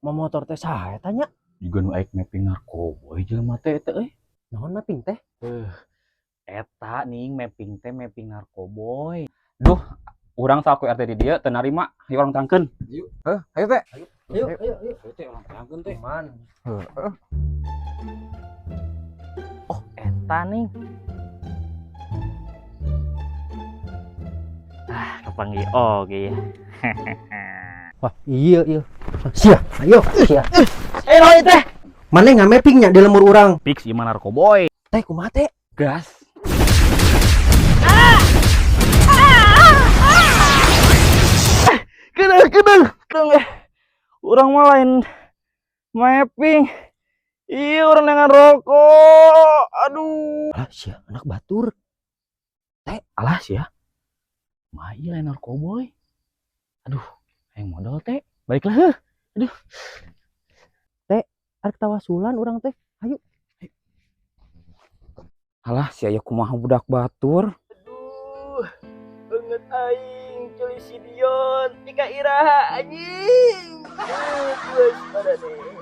mau motor teh saha tanya juga nu aik mapping narkoboy jelema teh eta euy. naon mapping teh Eta nih mapping narkoboy. Duh, urang saku RT di dieu teu narima, hayu urang terangkeun. ayo teh Ayo teh urang terangkeun teh. man Oh, eta nih. Kepanggil oge ya. wah iya sia ayo sia Naon teh? mana nggak mappingnya di lemur urang Fix ieu mah narkoboy. teh kumaha teh Gas. Kedeng. Urang mah lain mapping. Iya, orang dengan rokok. Aduh. lah sia anak batur Alah sih ya. Mah iya lain narkoboy. Aduh, yang modal teh. Baiklah heuh. Aduh. arek tawasulan urang teh ayo Alah si aya kumaha budak batur. Aduh, banget aing celi si Dion tika iraha anjing. Geus pada deh.